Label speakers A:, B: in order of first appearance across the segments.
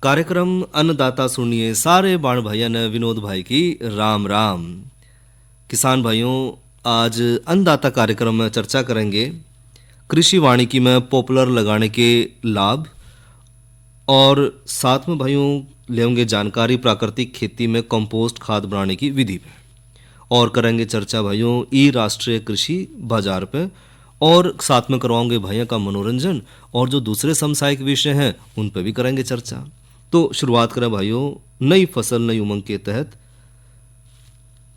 A: कार्यक्रम अन्नदाता सुनिए सारे बाण भाइयों ने विनोद भाई की राम राम। किसान भाइयों, आज अन्नदाता कार्यक्रम में चर्चा करेंगे कृषि वानिकी में पॉपुलर लगाने के लाभ और साथ में भाइयों लेंगे जानकारी प्राकृतिक खेती में कंपोस्ट खाद बनाने की विधि पे और करेंगे चर्चा भाइयों ई राष्ट्रीय कृषि बाजार पे और साथ में करवाओगे भाइयों का मनोरंजन और जो दूसरे समसामयिक विषय हैं उन पर भी करेंगे चर्चा। तो शुरुआत करें भाइयों नई फसल नई उमंग के तहत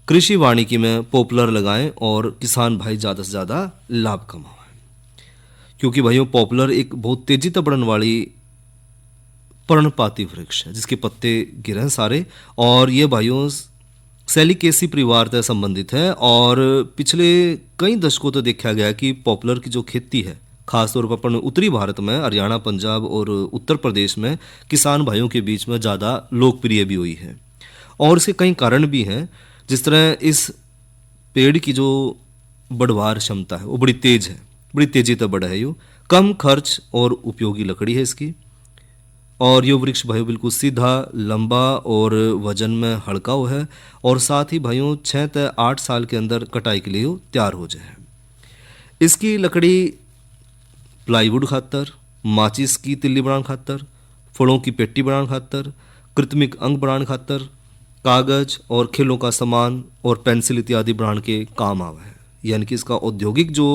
A: कृषि वानिकी में पॉपुलर लगाएं और किसान भाई ज़्यादा से ज़्यादा लाभ कमाएं, क्योंकि भाइयों पॉपुलर एक बहुत तेजी से बढ़ने वाली पर्णपाती वृक्ष है जिसके पत्ते गिरे हैं सारे और ये भाइयों सेलिकेसी परिवार से संबंधित है और पिछले कई दशकों तो देखा गया कि पॉपुलर की जो खेती है खासतौर पर अपन उत्तरी भारत में हरियाणा पंजाब और उत्तर प्रदेश में किसान भाइयों के बीच में ज़्यादा लोकप्रिय भी हुई है और इसके कई कारण भी हैं। जिस तरह इस पेड़ की जो बढ़वार क्षमता है वो बड़ी तेज है, बड़ी तेजी से बढ़ है, यो कम खर्च और उपयोगी लकड़ी है इसकी और ये वृक्ष भाइयों बिल्कुल सीधा लंबा और वजन में हल्का हो है और साथ ही भाइयों 6 से 8 साल के अंदर कटाई के लिए तैयार हो जाए। इसकी लकड़ी प्लाईवुड खातर, माचिस की तिल्ली बनाने खातर, फलों की पेटी बनाने खातर, कृत्रिमिक अंग बनाने खातर, कागज और खेलों का सामान और पेंसिल इत्यादि बनाने के काम आवा है, यानी कि इसका औद्योगिक जो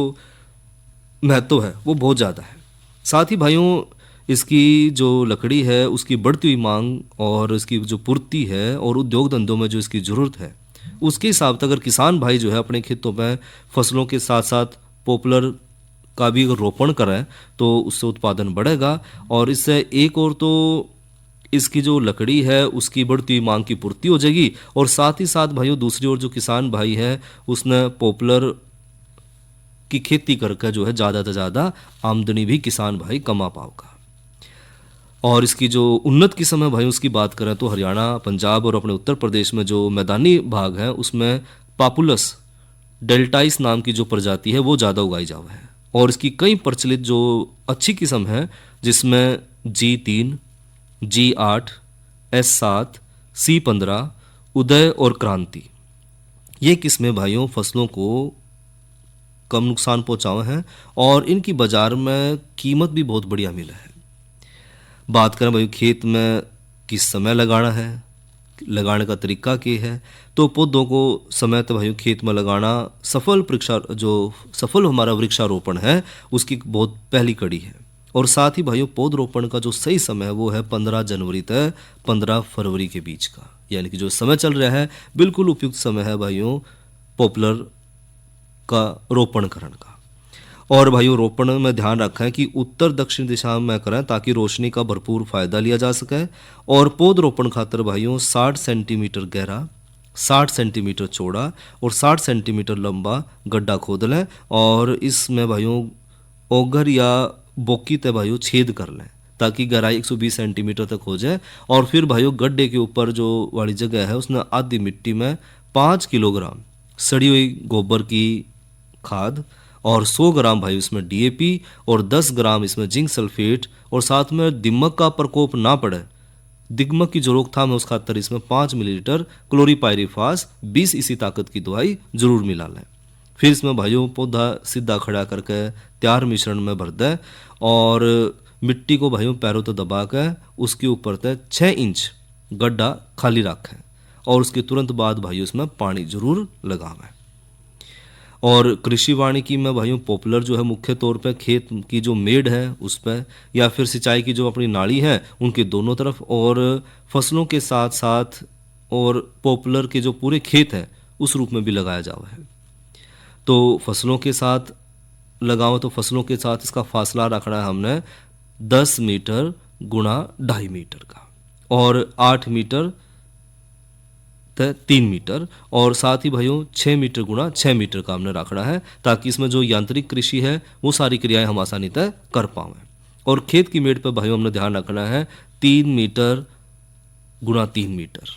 A: महत्व है वो बहुत ज़्यादा है। साथ ही भाइयों इसकी जो लकड़ी है उसकी बढ़ती हुई मांग और इसकी जो पूर्ति है और उद्योग धंधों में जो इसकी ज़रूरत है उसके हिसाब से अगर किसान भाई जो है अपने खेतों में फसलों के साथ साथ पॉपुलर का भी अगर रोपण करें तो उससे उत्पादन बढ़ेगा और इससे एक और तो इसकी जो लकड़ी है उसकी बढ़ती हुई मांग की पूर्ति हो जाएगी और साथ ही साथ भाइयों दूसरी ओर जो किसान भाई है उसने पॉपुलर की खेती करके जो है ज़्यादा से ज़्यादा आमदनी भी किसान भाई कमा पाओगा। और इसकी जो उन्नत किस्म है भाई उसकी बात करें तो हरियाणा पंजाब और अपने उत्तर प्रदेश में जो मैदानी भाग है उसमें पापुलस डेल्टाइस नाम की जो प्रजाति है वो ज़्यादा उगाई जावा है और इसकी कई प्रचलित जो अच्छी किस्म है जिसमें G3, G8, S7, C15, उदय और क्रांति ये किस्में भाइयों फसलों को कम नुकसान पहुँचावे हैं और इनकी बाज़ार में कीमत भी बहुत बढ़िया मिला है। बात करें भाई खेत में किस समय लगाना है, लगाने का तरीका क्या है, तो पौधों को समय तो भाई खेत में लगाना सफल हमारा वृक्षारोपण है उसकी बहुत पहली कड़ी है और साथ ही भाइयों पौधरोपण का जो सही समय है वो है 15 जनवरी से 15 फरवरी के बीच का, यानी कि जो समय चल रहा है बिल्कुल उपयुक्त समय है भाइयों पॉपुलर का रोपण करने का। और भाइयों रोपण में ध्यान रखें कि उत्तर दक्षिण दिशा में करें ताकि रोशनी का भरपूर फायदा लिया जा सके और पौधरोपण खातर भाइयों 60 सेंटीमीटर गहरा, 60 सेंटीमीटर चौड़ा और 60 सेंटीमीटर लंबा गड्ढा खोद लें और इसमें भाइयों ओगर या बोकी ते भाइयों छेद कर लें ताकि गहराई 120 सेंटीमीटर तक हो जाए और फिर भाइयों गड्ढे के ऊपर जो वाली जगह है उसने आधी मिट्टी में 5 किलोग्राम सड़ी हुई गोबर की खाद और 100 ग्राम भाई इसमें DAP और 10 ग्राम इसमें जिंक सल्फेट और साथ में दिमक का प्रकोप ना पड़े, दिमक की जो रोकथाम है उस खातर इसमें 5 मिलीलीटर क्लोरीपायरिफास 20 इसी ताकत की दवाई जरूर मिला लें। फिर इसमें भाइयों पौधा सीधा खड़ा करके तैयार मिश्रण में भर दें और मिट्टी को भाइयों पैरों तो दबा कर उसके ऊपर तक 6 इंच गड्ढा खाली रखें और उसके तुरंत बाद भाइयों इसमें पानी जरूर लगावें। और कृषि वानिकी में भाइयों पॉपुलर जो है मुख्य तौर पर खेत की जो मेड़ है उस पर या फिर सिंचाई की जो अपनी नाली है उनके दोनों तरफ और फसलों के साथ साथ और पॉपुलर के जो पूरे खेत हैं उस रूप में भी लगाया जावा है। तो फसलों के साथ लगाओ तो फसलों के साथ इसका फासला रखना है हमने 10 मीटर गुणा 2.5 मीटर का और 8 मीटर 3 मीटर और साथ ही भाइयों 6 मीटर गुणा 6 मीटर का हमने रखना है ताकि इसमें जो यांत्रिक कृषि है वो सारी क्रियाएं हम आसानी तय कर पाएँ। और खेत की मेड़ पर भाइयों हमने ध्यान रखना है 3 मीटर गुणा 3 मीटर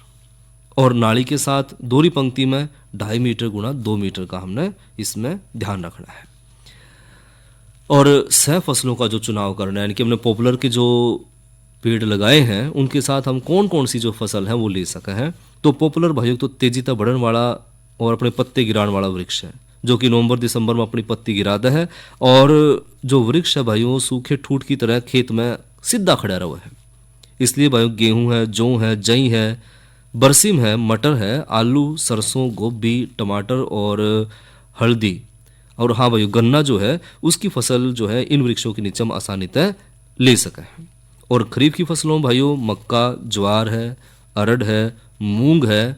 A: और नाली के साथ दोहरी पंक्ति में 2.5 मीटर गुणा 2 मीटर का हमने इसमें ध्यान रखना है। और सह फसलों का जो चुनाव करना है यानी कि हमने पॉपुलर के जो पेड़ लगाए हैं उनके साथ हम कौन कौन सी जो फसल है वो ले सके हैं। तो पॉपुलर भाइयों तो तेजी तक बढ़ने वाला और अपने पत्ते गिराने वाला वृक्ष है, जो कि नवंबर दिसंबर में अपनी पत्ती गिराता है। और जो वृक्ष है भाइयों सूखे ठूठ की तरह खेत में सीधा खड़ा रहा है। इसलिए भाइयों गेहूं है, जौ है, जई है, बरसिम है, मटर है, आलू, सरसों, गोभी, टमाटर और हल्दी और हाँ भाइयों गन्ना जो है उसकी फसल जो है इन वृक्षों के नीचे हम आसानी तय ले सकें। और खरीफ की फसलों भाइयों मक्का, ज्वार है, अरहर है, मूंग है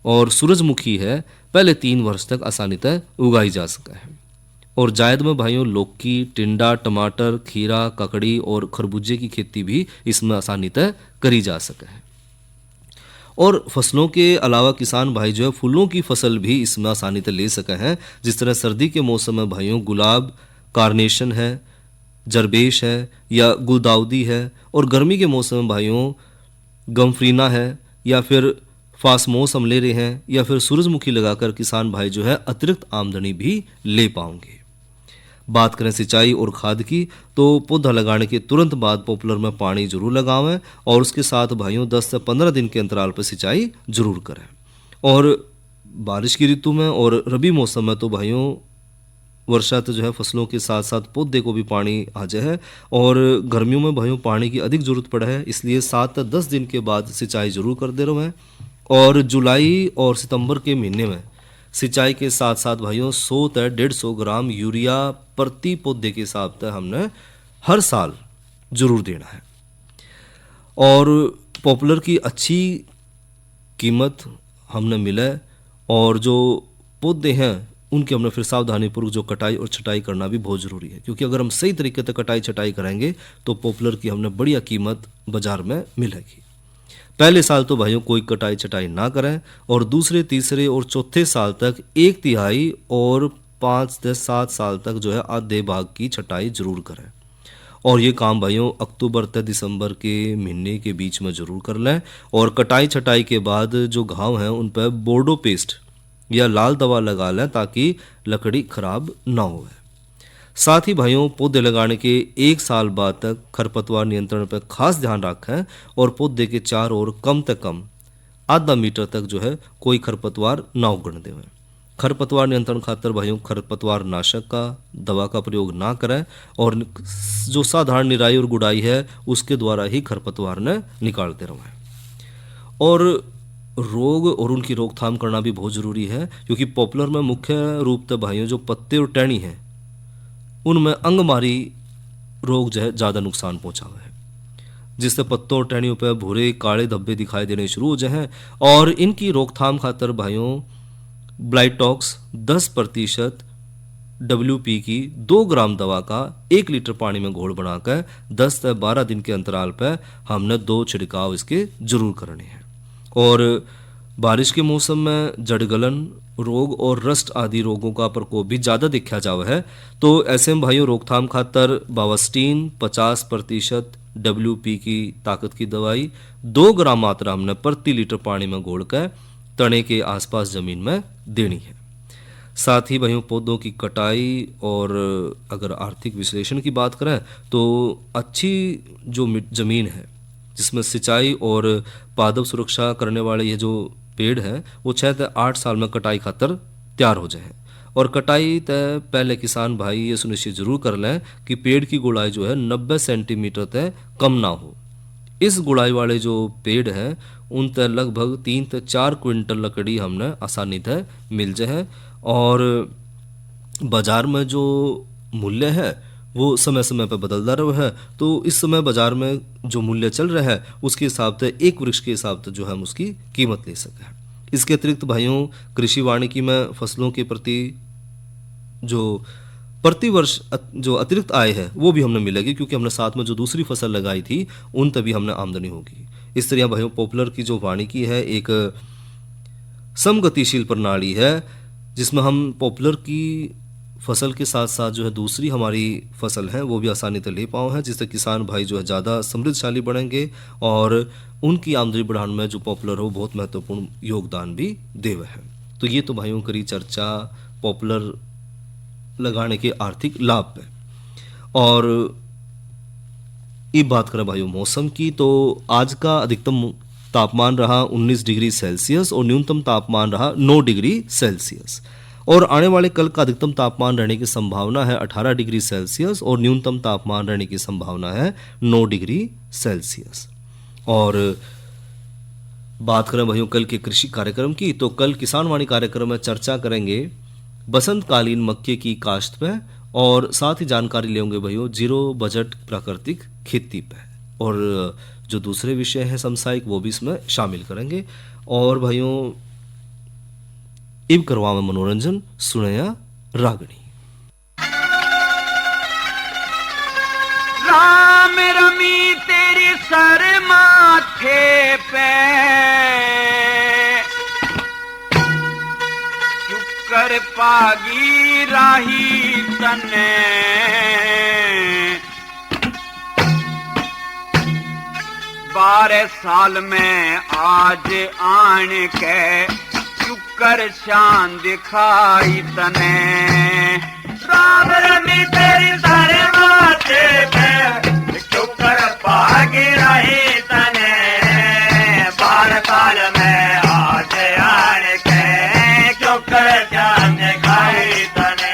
A: और सूरजमुखी है, पहले 3 वर्ष तक आसानी तय उगाई जा सका है। और जायद में भाइयों लौकी, टिंडा, टमाटर, खीरा, ककड़ी और खरबूजे की खेती भी इसमें आसानी तय करी जा सके है। और फसलों के अलावा किसान भाई जो है फूलों की फसल भी इसमें आसानी से ले सके हैं। जिस तरह सर्दी के मौसम में भाइयों गुलाब, कारनेशन है, जरबेश है या गुलदाउदी है। और गर्मी के मौसम में भाइयों गमफ्रीना है या फिर फासमोस हम ले रहे हैं या फिर सूरजमुखी लगाकर किसान भाई जो है अतिरिक्त आमदनी भी ले पाएंगे। बात करें सिंचाई और खाद की तो पौधा लगाने के तुरंत बाद पॉपुलर में पानी जरूर लगावें और उसके साथ भाइयों 10 से 15 दिन के अंतराल पर सिंचाई जरूर करें। और बारिश की ऋतु में और रबी मौसम में तो भाइयों वर्षा तो जो है फसलों के साथ साथ पौधे को भी पानी आ जाए है। और गर्मियों में भाइयों पानी की अधिक जरूरत पड़े है, इसलिए 7 से 10 दिन के बाद सिंचाई जरूर कर दे रहे हैं। और जुलाई और सितंबर के महीने में सिंचाई के साथ साथ भाइयों 100 से 150 ग्राम यूरिया प्रति पौधे के हिसाब से हमने हर साल जरूर देना है। और पॉपुलर की अच्छी कीमत हमने मिले और जो पौधे हैं उनकी हमने फिर सावधानीपूर्वक जो कटाई और छटाई करना भी बहुत ज़रूरी है, क्योंकि अगर हम सही तरीके से कटाई छटाई करेंगे तो पॉपुलर की हमने बढ़िया कीमत बाजार में मिलेगी। पहले साल तो भाइयों कोई कटाई छटाई ना करें और दूसरे, तीसरे और चौथे साल तक 1/3 और 5 से 7 साल तक जो है आधे भाग की छटाई जरूर करें। और ये काम भाइयों अक्टूबर से दिसंबर के महीने के बीच में जरूर कर लें। और कटाई छटाई के बाद जो घाव हैं उन पर बोर्डो पेस्ट या लाल दवा लगा लें ताकि लकड़ी खराब ना हो। साथ ही भाइयों पौधे लगाने के 1 साल बाद तक खरपतवार नियंत्रण पर खास ध्यान रखें और पौधे के चारों ओर कम से कम आधा मीटर तक जो है कोई खरपतवार ना उगने देवें। खरपतवार नियंत्रण खातर भाइयों खरपतवार नाशक का दवा का प्रयोग ना करें और जो साधारण निराई और गुड़ाई है उसके द्वारा ही खरपतवार ने निकालते रहें। और रोग और उनकी रोकथाम करना भी बहुत ज़रूरी है, क्योंकि पॉपुलर में मुख्य रूप से भाइयों जो पत्ते और टहनी हैं उनमें अंगमारी रोग जो है ज़्यादा नुकसान पहुंचावा है, जिससे पत्तों और टहनियों पर भूरे काले धब्बे दिखाई देने शुरू हो जाए हैं। और इनकी रोकथाम खातर भाइयों ब्लाइटॉक्स 10% WP की 2 ग्राम दवा का 1 लीटर पानी में घोल बनाकर 10 से 12 दिन के अंतराल पर हमने 2 छिड़काव इसके जरूर करने हैं। और बारिश के मौसम में जड़गलन रोग और रस्ट आदि रोगों का प्रकोप भी ज़्यादा देखा जावा है, तो ऐसे में भाइयों रोकथाम खातर बावस्टीन 50% WP की ताकत की दवाई 2 ग्राम मात्रा हमने प्रति लीटर पानी में घोलकर तने के आसपास ज़मीन में देनी है। साथ ही भाइयों पौधों की कटाई और अगर आर्थिक विश्लेषण की बात करें तो अच्छी जो ज़मीन है जिसमें सिंचाई और पादप सुरक्षा करने वाले ये जो पेड़ है वो 6 से 8 साल में कटाई खातर तैयार हो जाए। और कटाई तय पहले किसान भाई ये सुनिश्चित जरूर कर लें कि पेड़ की गुड़ाई जो है 90 सेंटीमीटर तय कम ना हो। इस गुड़ाई वाले जो पेड़ हैं उन तय लगभग 3 से 4 क्विंटल लकड़ी हमने आसानी तय मिल जाए। और बाजार में जो मूल्य है वो समय समय पर बदलता रहा है, तो इस समय बाजार में जो मूल्य चल रहा है उसके हिसाब से एक वृक्ष के हिसाब से जो है हम उसकी कीमत ले सकें। इसके अतिरिक्त भाइयों कृषि वानिकी में फसलों के प्रति जो प्रति वर्ष जो अतिरिक्त आय है वो भी हमने मिलेगी, क्योंकि हमने साथ में जो दूसरी फसल लगाई थी उन तभी हमने आमदनी होगी। इस तरह भाइयों पॉपुलर की जो वानिकी है एक समगतिशील प्रणाली है जिसमें हम पॉपुलर की फसल के साथ साथ जो है दूसरी हमारी फसल है वो भी आसानी से ले पाओ है, जिससे किसान भाई जो है ज़्यादा समृद्धशाली बढ़ेंगे और उनकी आमदनी बढ़ाने में जो पॉपुलर हो बहुत महत्वपूर्ण योगदान भी देवे है। तो ये तो भाइयों करी चर्चा पॉपुलर लगाने के आर्थिक लाभ पे। और अब बात करें भाइयों मौसम की, तो आज का अधिकतम तापमान रहा 19 डिग्री सेल्सियस और न्यूनतम तापमान रहा 9 डिग्री सेल्सियस। और आने वाले कल का अधिकतम तापमान रहने की संभावना है 18 डिग्री सेल्सियस और न्यूनतम तापमान रहने की संभावना है 9 डिग्री सेल्सियस। और बात करें भाइयों कल के कृषि कार्यक्रम की, तो कल किसान वाणी कार्यक्रम में चर्चा करेंगे बसंतकालीन मक्के की काश्त पे और साथ ही जानकारी लेंगे भाइयों जीरो बजट प्राकृतिक खेती पे, और जो दूसरे विषय हैं समसामयिक वो भी इसमें शामिल करेंगे। और भाइयों इब करवा में मनोरंजन सुनया रागणी।
B: राम रमी तेरी सर माथे पे चुकर पागी राही तने 12 साल में आज आन के चुकर शान दिखाई तने। राम रमी तेरी सर माथे पे चुकर पागी रही तने 12 साल में आज आन के चुकर शान दिखाई तने।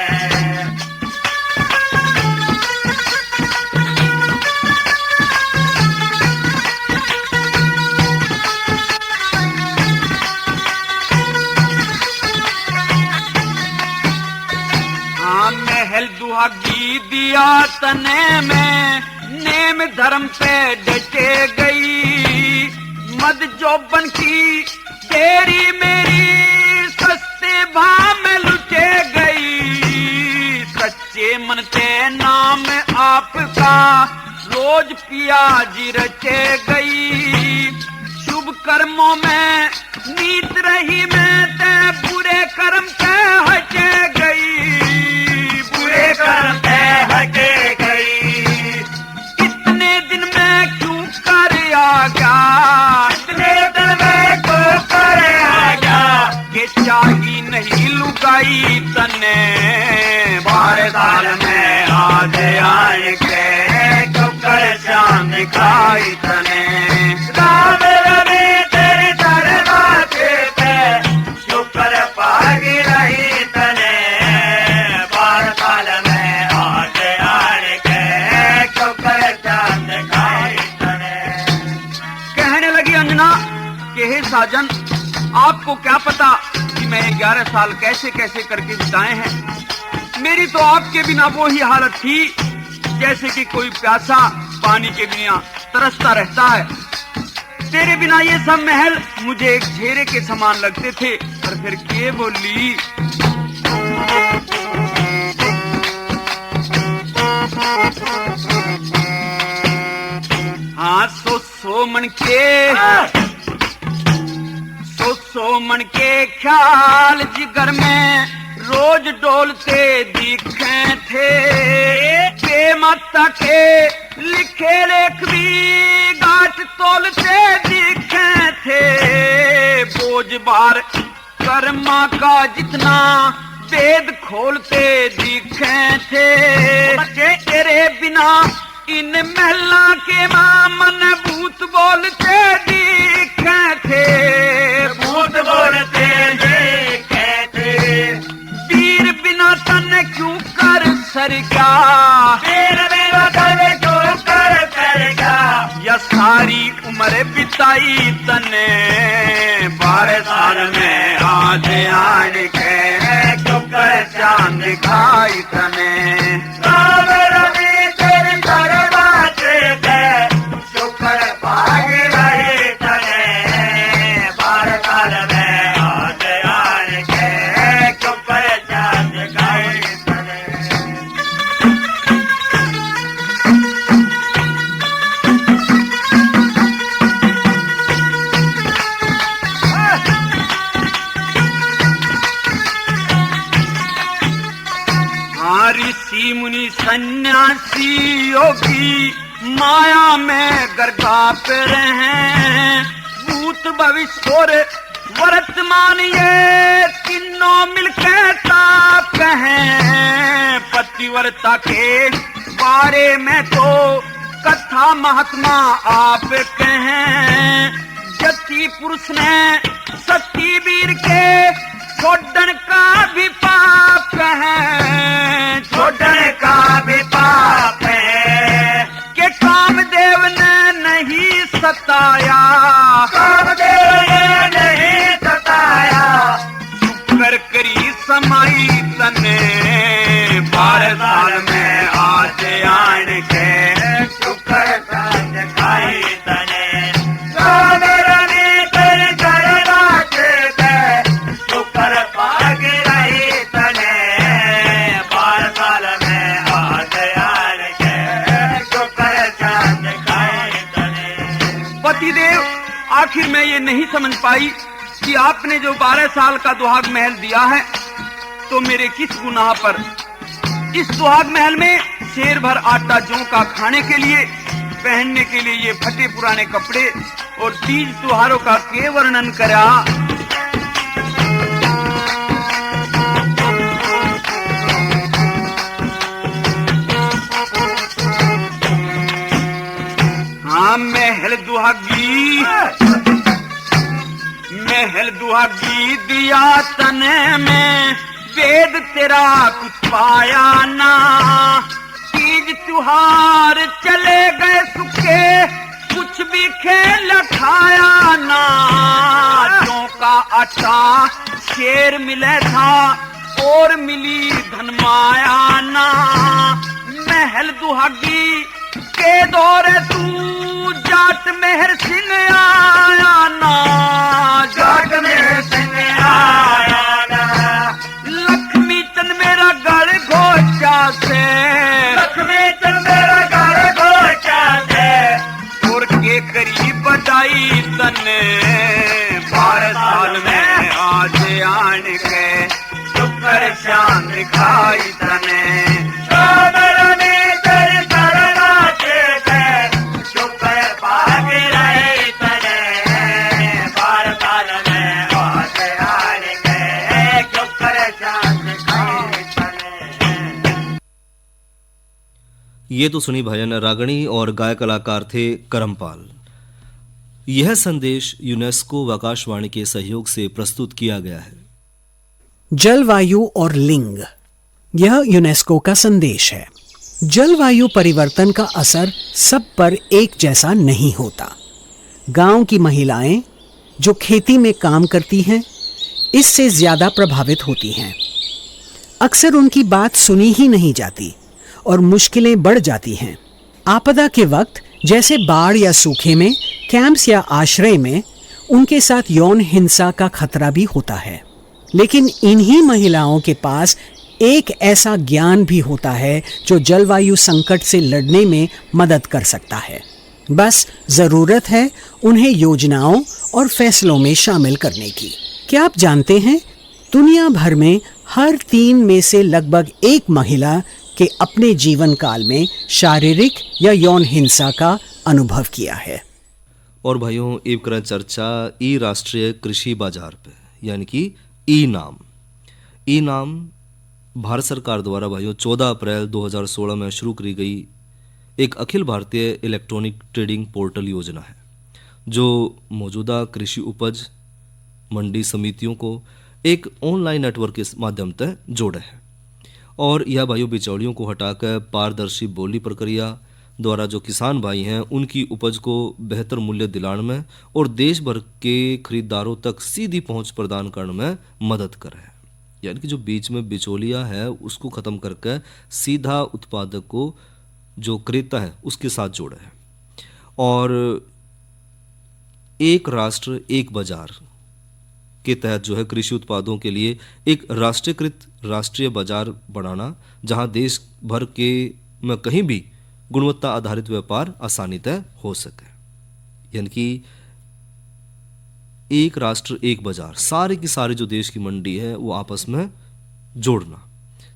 B: महल दुहागी दिया तने में नेम धर्म पे डटे गई। मद जोबन की तेरी मेरी सस्ते भाव में लुटे गई। सच्चे मन से नाम आपका रोज पिया जी रचे गई। शुभ कर्मों में नीत रही मैं ते बुरे कर्म से हटे गई। बुरे कर्म से हटे गई। इतने दिन में क्यों कर आ गया। इतने दिन में क्यों कर आ गया कि चाही नहीं लुगाई तने 12 साल में आज आए के चुकर शान दिखाई तने। राम रमी तेरी सर माथे पे चुकर पागी रही तने 12 साल में आज आए के चुकर शान दिखाई तने। कहने लगी अंजना कि हे साजन आपको क्या पता कि मैं 11 साल कैसे कैसे करके बिताए हैं। मेरी तो आपके बिना वो ही हालत थी जैसे कि कोई प्यासा पानी के बिना तरसता रहता है। तेरे बिना ये सब महल मुझे एक घेरे के समान लगते थे। और फिर के बोली हाँ सो मन के ख्याल जिगर में रोज डोलते दिखे थे। माता के लिखे लेख भी गांठ तोलते दिखे थे। बोझ बार कर्मा का जितना वेद खोलते दिखे थे। तेरे बिना इन महला के मन भूत बोलते दिखे थे। भूत बोलते दिखे थे। वीर बिना तन क्यों कर सरगा। वीर बिना तन क्यों कर सरगा। या सारी उम्र बिताई तने 12 साल में आज आन के चुकर शान दिखाई तने। राम रमी तेरी सर माथे पे चुकर पागी रही तने 12 साल में आज आन के चुकर शान दिखाई तने। ऋषि मुनि सन्यासी योगी माया में गर्भाप रहे। भूत भविष्य और वर्तमान ये तीनों मिलकर ताप कहें। पतिव्रता के बारे में तो कथा महात्मा आप कहें, जति पुरुष ने सती वीर के छोड़न का भी पाप है, छोड़न का भी पाप है। के कामदेव ने नहीं सताया, कामदेव ने नहीं सताया, शुक्र करी समाई तने 12 साल में आज आन के, शुक्र साथ खाई तने पतिदेव। आखिर मैं ये नहीं समझ पाई कि आपने जो 12 साल का दुहाग महल दिया है तो मेरे किस गुनाह पर। इस दुहाग महल में शेर भर आटा जौ का खाने के लिए, पहनने के लिए ये फटे पुराने कपड़े और तीज त्योहारों का के वर्णन करा। हाँ महल दुहागी दिया तने में, वेद तेरा कुछ पाया ना। तीज त्योहार चले गए सुखे, कुछ भी खेल खाया ना। जौ का आटा शेर मिले था और मिली धन माया ना। महल दुहागी के दौरे तू जाट मेहर सिंह आया ना, जाट मेहर सिंह आया ना। लक्ष्मी चंद मेरा गढ़ घोचा से, लक्ष्मी चंद मेरा गढ़ घोचा से, और के करीब बधाई तने 12 साल में आज आन के, शुक्र शान दिखाई तने।
A: ये तो सुनी भजन रागणी और गायक कलाकार थे करमपाल। यह संदेश यूनेस्को व आकाशवाणी के सहयोग से प्रस्तुत किया गया है।
C: जलवायु और लिंग, यह यूनेस्को का संदेश है। जलवायु परिवर्तन का असर सब पर एक जैसा नहीं होता। गांव की महिलाएं जो खेती में काम करती हैं, इससे ज्यादा प्रभावित होती हैं। अक्सर उनकी बात सुनी ही नहीं जाती और मुश्किलें बढ़ जाती हैं। आपदा के वक्त जैसे बाढ़ या सूखे में, कैंप्स या आश्रय में उनके साथ यौन हिंसा का खतरा भी होता है। लेकिन इन्हीं महिलाओं के पास एक ऐसा ज्ञान भी होता है जो जलवायु संकट से लड़ने में मदद कर सकता है। बस जरूरत है उन्हें योजनाओं और फैसलों में शामिल करने की। क्या आप जानते हैं, दुनिया भर में हर 3 में से लगभग 1 महिला के अपने जीवन काल में शारीरिक या यौन हिंसा का अनुभव किया है।
A: और भाइयों, एक करें चर्चा ई राष्ट्रीय कृषि बाजार पे, यानी कि ई नाम भारत सरकार द्वारा भाइयों 14 अप्रैल 2016 में शुरू की गई एक Akhil Bharatiya electronic trading portal योजना है, जो मौजूदा कृषि उपज मंडी समितियों को एक ऑनलाइन नेटवर्क के माध्यम से जोड़े है। और यह भाइयों बिचौलियों को हटाकर पारदर्शी बोली प्रक्रिया द्वारा जो किसान भाई हैं उनकी उपज को बेहतर मूल्य दिलाने में और देश भर के खरीदारों तक सीधी पहुंच प्रदान करने में मदद कर रहा है। यानी कि जो बीच में बिचौलिया है उसको खत्म करके सीधा उत्पादक को जो क्रेता है उसके साथ जोड़ा है। और एक राष्ट्र एक बाजार के तहत जो है कृषि उत्पादों के लिए एक राष्ट्रीयकृत राष्ट्रीय बाजार बनाना, जहां देश भर के में कहीं भी गुणवत्ता आधारित व्यापार आसानी तय हो सके। यानी कि एक राष्ट्र एक बाजार, सारे की सारी जो देश की मंडी है वो आपस में जोड़ना,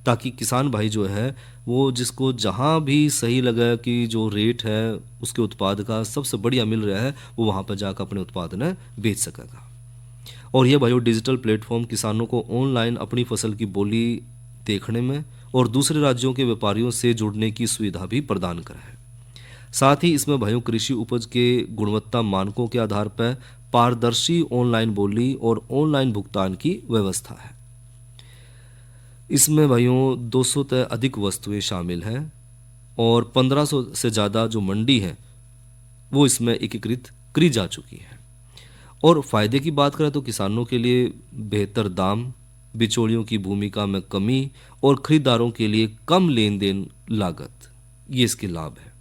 A: ताकि किसान भाई जो है वो जिसको जहां भी सही लगे कि जो रेट है उसके उत्पाद का सबसे बढ़िया मिल रहा है वो वहां पर जाकर अपने उत्पाद ने बेच सकेगा। और यह बायो डिजिटल प्लेटफॉर्म किसानों को ऑनलाइन अपनी फसल की बोली देखने में और दूसरे राज्यों के व्यापारियों से जुड़ने की सुविधा भी प्रदान करा है। साथ ही इसमें भाइयों कृषि उपज के गुणवत्ता मानकों के आधार पर पारदर्शी ऑनलाइन बोली और ऑनलाइन भुगतान की व्यवस्था है। इसमें भाइयों 200 से अधिक वस्तुएं शामिल हैं और 1500 से ज़्यादा जो मंडी है वो इसमें एकीकृत करी जा चुकी है। और फ़ायदे की बात करें तो किसानों के लिए बेहतर दाम, बिचौलियों की भूमिका में कमी और खरीदारों के लिए कम लेन देन लागत, ये इसके लाभ है।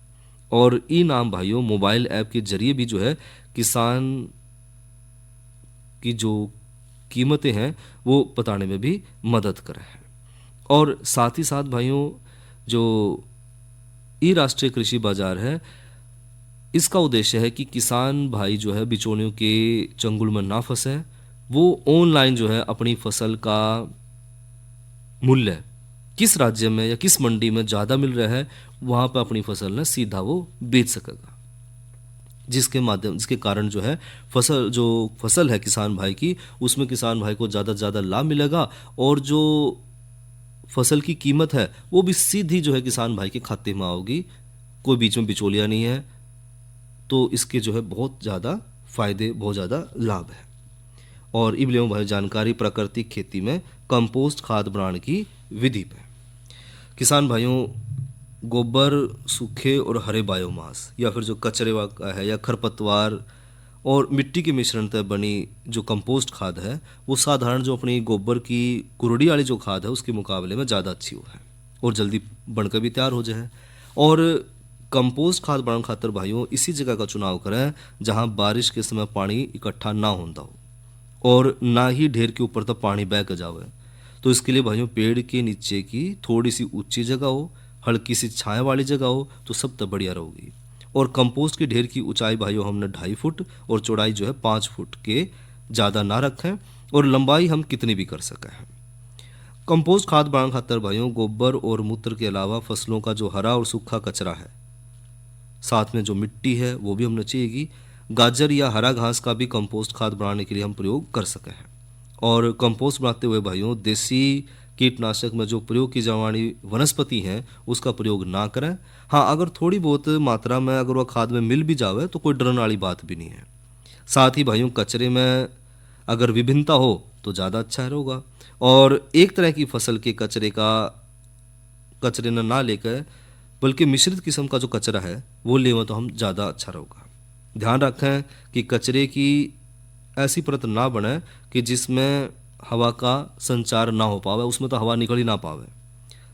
A: और ई नाम भाइयों मोबाइल ऐप के जरिए भी जो है किसान की जो कीमतें हैं वो बताने में भी मदद कर रहे हैं। और साथ ही साथ भाइयों जो ई राष्ट्रीय कृषि बाजार है इसका उद्देश्य है कि किसान भाई जो है बिचौलियों के चंगुल में ना फंसे, वो ऑनलाइन जो है अपनी फसल का मूल्य किस राज्य में या किस मंडी में ज़्यादा मिल रहा है वहाँ पर अपनी फसल ने सीधा वो बेच सकेगा, जिसके कारण जो है फसल है किसान भाई की उसमें किसान भाई को ज़्यादा से ज़्यादा लाभ मिलेगा और जो फसल की कीमत है वो भी सीधी जो है किसान भाई के खाते में आओगी, कोई बीच में बिचौलिया नहीं है। तो इसके जो है बहुत ज़्यादा फायदे, बहुत ज़्यादा लाभ है। और इबलियों भाई जानकारी प्राकृतिक खेती में कंपोस्ट खाद बनाने की विधि पे किसान भाइयों गोबर, सूखे और हरे बायोमास या फिर जो कचरे का है या खरपतवार और मिट्टी के मिश्रण से बनी जो कंपोस्ट खाद है वो साधारण जो अपनी गोबर की कुरड़ी वाली जो खाद है उसके मुकाबले में ज़्यादा अच्छी है और जल्दी बनकर भी तैयार हो जाए। और कंपोस्ट खाद बनाने खातर भाइयों इसी जगह का चुनाव करें जहां बारिश के समय पानी इकट्ठा ना होता हो और ना ही ढेर के ऊपर तक पानी बह कर जावे। तो इसके लिए भाइयों पेड़ के नीचे की थोड़ी सी ऊंची जगह हो, हल्की सी छाया वाली जगह हो तो सब तक बढ़िया रहेगी। और कंपोस्ट के ढेर की ऊंचाई भाइयों हमने 2.5 फुट और चौड़ाई जो है 5 फुट के ज़्यादा ना रखें और लंबाई हम कितनी भी कर सकें। कंपोस्ट खाद बनाने खातर भाइयों गोबर और मूत्र के अलावा फसलों का जो हरा और सूखा कचरा है, साथ में जो मिट्टी है वो भी हमने चाहिएगी। गाजर या हरा घास का भी कंपोस्ट खाद बनाने के लिए हम प्रयोग कर सके हैं। और कंपोस्ट बनाते हुए भाइयों देसी कीटनाशक में जो प्रयोग की जाने वाली वनस्पति हैं उसका प्रयोग ना करें। हाँ, अगर थोड़ी बहुत मात्रा में अगर वह खाद में मिल भी जावे तो कोई डरने वाली बात भी नहीं है। साथ ही भाइयों कचरे में अगर विभिन्नता हो तो ज़्यादा अच्छा रहेगा और एक तरह की फसल के कचरे ना लेकर बल्कि मिश्रित किस्म का जो कचरा है वो लेवे तो हम ज़्यादा अच्छा रहेगा। ध्यान रखें कि कचरे की ऐसी परत ना बने कि जिसमें हवा का संचार ना हो पावे, उसमें तो हवा निकल ही ना पावे।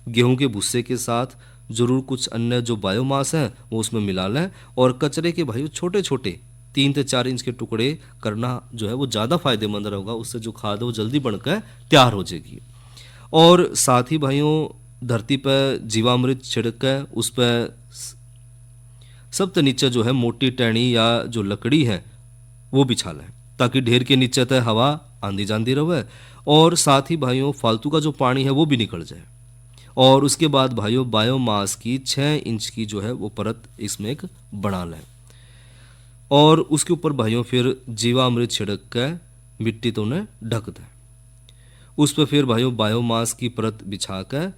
A: गेहूं के भुस्से के साथ जरूर कुछ अन्य जो बायोमास है वो उसमें मिला लें और कचरे के भाइयों छोटे छोटे 3 से 4 इंच के टुकड़े करना जो है वो ज़्यादा फायदेमंद रहेगा। उससे जो खाद है वो जल्दी बनकर तैयार हो जाएगी। और साथ ही भाइयों धरती पर जीवामृत छिड़क उस पर सबसे नीचे जो है मोटी टहनी या जो लकड़ी है वो बिछा लें ताकि ढेर के नीचे तक हवा आंधी जांदी रहे। और साथ ही भाइयों फालतू का जो पानी है वो भी निकल जाए। और उसके बाद भाइयों बायोमास की 6 इंच की जो है वो परत इसमें एक बना लें और उसके ऊपर भाइयों फिर जीवामृत छिड़क कर मिट्टी तो उन्हें ढक दें। उस पर फिर भाइयों बायोमास की परत बिछा कर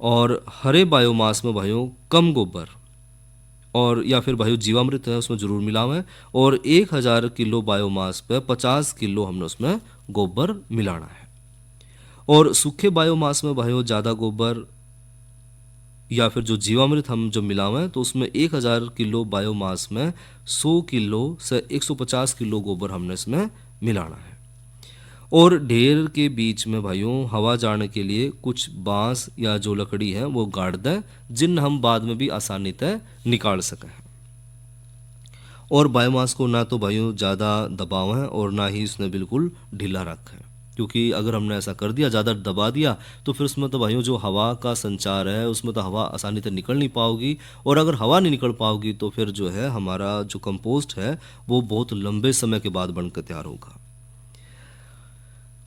A: और हरे बायोमास में भाइयों कम गोबर और या फिर भाइयों जीवामृत है उसमें जरूर मिलावें और 1000 किलो बायोमास पर 50 किलो हमने उसमें गोबर मिलाना है। और सूखे बायोमास में भाइयों ज़्यादा गोबर या फिर जो जीवामृत हम जो मिलावें तो उसमें 1000 किलो बायोमास में 100 किलो से 150 किलो गोबर हमने इसमें मिलाना है। और ढेर के बीच में भाइयों हवा जाने के लिए कुछ बांस या जो लकड़ी है वो गाड़ दें जिन हम बाद में भी आसानी से निकाल सकें। और बायोमास को ना तो भाइयों ज़्यादा दबावें और ना ही इसने बिल्कुल ढीला रखें, क्योंकि अगर हमने ऐसा कर दिया ज़्यादा दबा दिया तो फिर उसमें तो भाइयों जो हवा का संचार है उसमें तो हवा आसानी से निकल नहीं पाओगी और अगर हवा नहीं निकल पाओगी तो फिर जो है हमारा जो कंपोस्ट है वो बहुत लंबे समय के बाद बनकर तैयार होगा।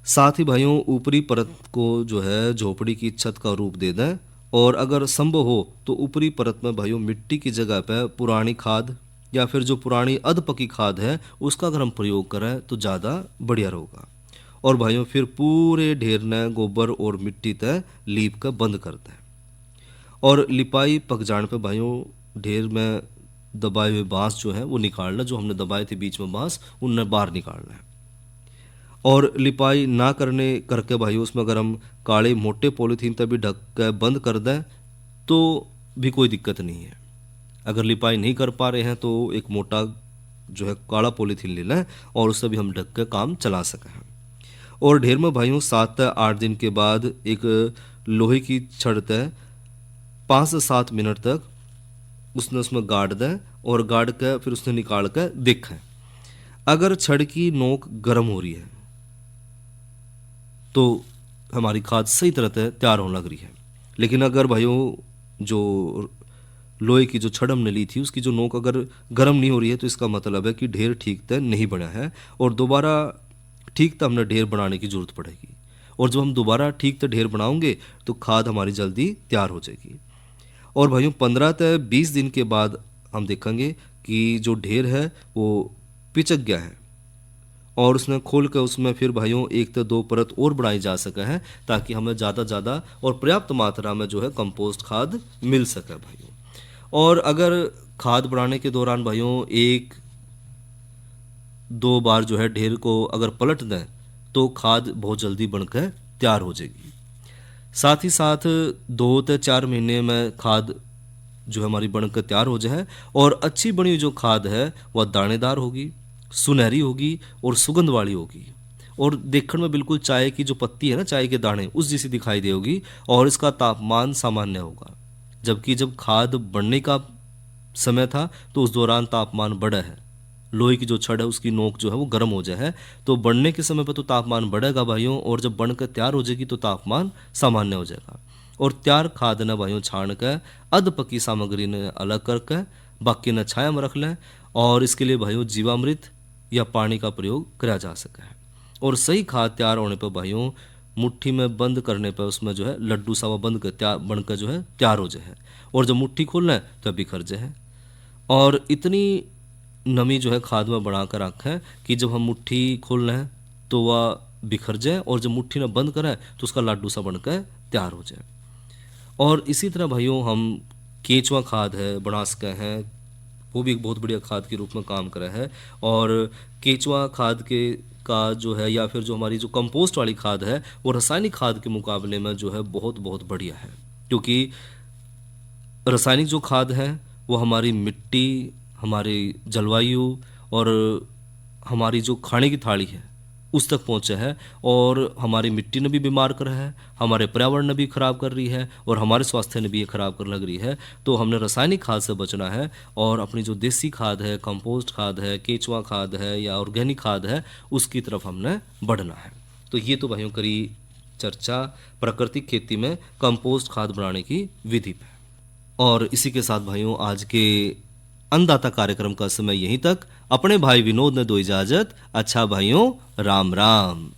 A: साथ ही भाइयों ऊपरी परत को जो है झोपड़ी की छत का रूप दे दें और अगर संभव हो तो ऊपरी परत में भाइयों मिट्टी की जगह पर पुरानी खाद या फिर जो पुरानी अध पकी खाद है उसका अगर हम प्रयोग करें तो ज़्यादा बढ़िया रहेगा। और भाइयों फिर पूरे ढेर ने गोबर और मिट्टी तय लीप कर बंद कर दें और लिपाई पक जाने पर भाइयों ढेर में दबाए हुए बांस जो है वो निकालना, जो हमने दबाए थे बीच में बांस, उन्हें बाहर निकालना है। और लिपाई ना करके भाई उसमें अगर हम काले मोटे पॉलीथीन तक भी ढक के बंद कर दें तो भी कोई दिक्कत नहीं है। अगर लिपाई नहीं कर पा रहे हैं तो एक मोटा जो है काला पॉलीथीन ले लें और उससे भी हम ढक के काम चला सकें हैं। और ढेर में भाइयों 7 से 8 दिन के बाद एक लोहे की छड़ तय 5 से 7 मिनट तक उसमें गाड़ दें और गाड़ के फिर उसने निकाल कर देखें। अगर छड़ की नोक गर्म हो रही है तो हमारी खाद सही तरह से तैयार होने लग रही है। लेकिन अगर भाइयों जो लोहे की जो छड़ हमने ली थी उसकी जो नोक अगर गर्म नहीं हो रही है तो इसका मतलब है कि ढेर ठीक से नहीं बना है और दोबारा ठीक से हमने ढेर बनाने की जरूरत पड़ेगी। और जब हम दोबारा ठीक से ढेर बनाएंगे तो खाद हमारी जल्दी तैयार हो जाएगी। और भाइयों 15 से 20 दिन के बाद हम देखेंगे कि जो ढेर है वो पिचक गया है और उसने खोल कर उसमें फिर भाइयों 1 से 2 परत और बनाई जा सके हैं ताकि हमें ज़्यादा और पर्याप्त मात्रा में जो है कंपोस्ट खाद मिल सके भाइयों। और अगर खाद बनाने के दौरान भाइयों 1-2 बार जो है ढेर को अगर पलट दें तो खाद बहुत जल्दी बनकर तैयार हो जाएगी। साथ ही साथ 2 से 4 महीने में खाद जो हमारी बनकर तैयार हो जाए और अच्छी बनी हुई जो खाद है वह दानेदार होगी, सुनहरी होगी और सुगंध वाली होगी और देखने में बिल्कुल चाय की जो पत्ती है ना, चाय के दाने उस जैसी दिखाई देगी और इसका तापमान सामान्य होगा। जबकि जब खाद बढ़ने का समय था तो उस दौरान तापमान बढ़ा है, लोहे की जो छड़ है उसकी नोक जो है वो गर्म हो जाए है तो बढ़ने के समय पर तो तापमान बढ़ेगा भाइयों और जब बनकर तैयार हो जाएगी तो तापमान सामान्य हो जाएगा। और तैयार खाद न भाइयों छान कर अध पकी सामग्री ने अलग करके बाकी न छाया में रख लें और इसके लिए भाइयों जीवामृत या पानी का प्रयोग किया जा सके है। और सही खाद तैयार होने पर भाइयों मुट्ठी में बंद करने पर उसमें जो है लड्डू सा बंद कर बनकर जो है तैयार हो जाए और जब मुट्ठी खोल लें तो बिखर जाए। और इतनी नमी जो है खाद में बढ़ा कर रखें कि जब हम मुट्ठी खोल लें तो वह बिखर जाए और जब मुट्ठी में बंद करें तो उसका लड्डू सा बनकर तैयार हो जाए। और इसी तरह भाइयों हम केंचुआ खाद है बना सके हैं, वो भी एक बहुत बढ़िया खाद के रूप में काम कर रहा है। और केंचुआ खाद का जो है या फिर जो हमारी जो कंपोस्ट वाली खाद है वो रासायनिक खाद के मुकाबले में जो है बहुत बढ़िया है, क्योंकि रासायनिक जो खाद है वो हमारी मिट्टी, हमारी जलवायु और हमारी जो खाने की थाली है उस तक पहुँचे है और हमारी मिट्टी ने भी बीमार कर है, हमारे पर्यावरण ने भी खराब कर रही है और हमारे स्वास्थ्य ने भी ये खराब कर लग रही है। तो हमने रासायनिक खाद से बचना है और अपनी जो देसी खाद है, कंपोस्ट खाद है, केंचुआ खाद है या ऑर्गेनिक खाद है उसकी तरफ हमने बढ़ना है। तो ये तो भाइयों करी चर्चा प्राकृतिक खेती में कंपोस्ट खाद बनाने की विधि पे। और इसी के साथ भाइयों आज के अन्नदाता कार्यक्रम का समय यहीं तक। अपने भाई विनोद ने दो इजाजत। अच्छा भाइयों, राम राम।